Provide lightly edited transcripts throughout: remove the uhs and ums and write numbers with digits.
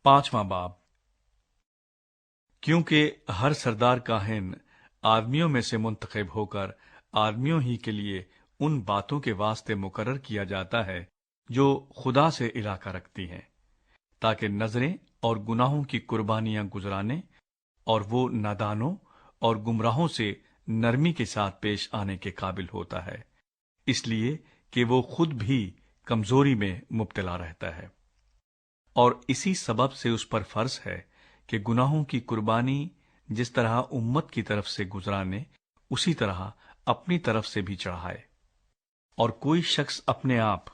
5واں باب۔ کیونکہ ہر سردار کاہن آدمیوں میں سے منتخب ہو کر آدمیوں ہی کے لیے ان باتوں کے واسطے مقرر کیا جاتا ہے جو خدا سے علاقہ رکھتی ہیں، تاکہ نظریں اور گناہوں کی قربانیاں گزرانے اور وہ نادانوں اور گمراہوں سے نرمی کے ساتھ پیش آنے کے قابل ہوتا ہے، اس لیے کہ وہ خود بھی کمزوری میں مبتلا رہتا ہے، اور اسی سبب سے اس پر فرض ہے کہ گناہوں کی قربانی جس طرح امت کی طرف سے گزرانے اسی طرح اپنی طرف سے بھی چڑھائے، اور کوئی شخص اپنے آپ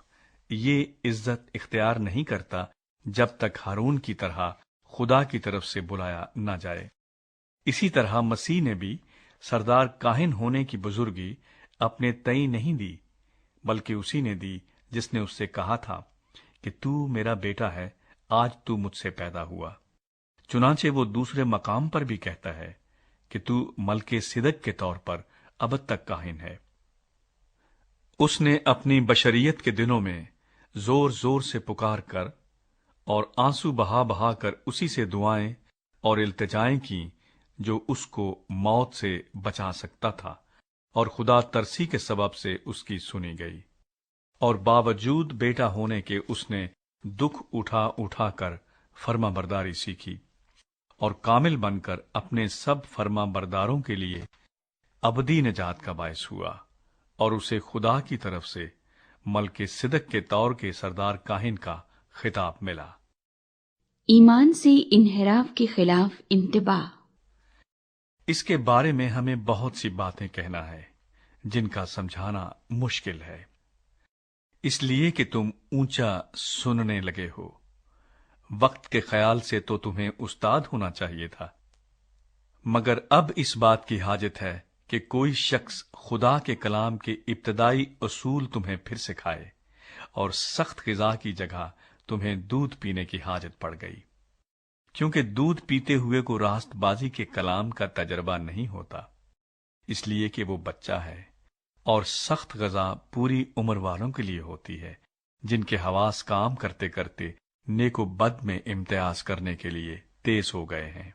یہ عزت اختیار نہیں کرتا جب تک ہارون کی طرح خدا کی طرف سے بلایا نہ جائے۔ اسی طرح مسیح نے بھی سردار کاہن ہونے کی بزرگی اپنے تئیں نہیں دی، بلکہ اسی نے دی جس نے اس سے کہا تھا کہ تو میرا بیٹا ہے، آج تو مجھ سے پیدا ہوا۔ چنانچہ وہ دوسرے مقام پر بھی کہتا ہے کہ تو ملکے صدق کے طور پر ابد تک کاہن ہے۔ اس نے اپنی بشریت کے دنوں میں زور زور سے پکار کر اور آنسو بہا بہا کر اسی سے دعائیں اور التجائیں کی جو اس کو موت سے بچا سکتا تھا، اور خدا ترسی کے سبب سے اس کی سنی گئی، اور باوجود بیٹا ہونے کے اس نے دکھ اٹھا اٹھا کر فرما برداری سیکھی، اور کامل بن کر اپنے سب فرما برداروں کے لیے ابدی نجات کا باعث ہوا، اور اسے خدا کی طرف سے ملک صدق کے طور کے سردار کاہن کا خطاب ملا۔ ایمان سے انحراف کے خلاف انتباہ۔ اس کے بارے میں ہمیں بہت سی باتیں کہنا ہے جن کا سمجھانا مشکل ہے، اس لیے کہ تم اونچا سننے لگے ہو۔ وقت کے خیال سے تو تمہیں استاد ہونا چاہیے تھا، مگر اب اس بات کی حاجت ہے کہ کوئی شخص خدا کے کلام کے ابتدائی اصول تمہیں پھر سکھائے، اور سخت غذا کی جگہ تمہیں دودھ پینے کی حاجت پڑ گئی، کیونکہ دودھ پیتے ہوئے کو راست بازی کے کلام کا تجربہ نہیں ہوتا، اس لیے کہ وہ بچہ ہے، اور سخت غذا پوری عمر والوں کے لیے ہوتی ہے، جن کے حواس کام کرتے کرتے نیک و بد میں امتیاز کرنے کے لیے تیز ہو گئے ہیں۔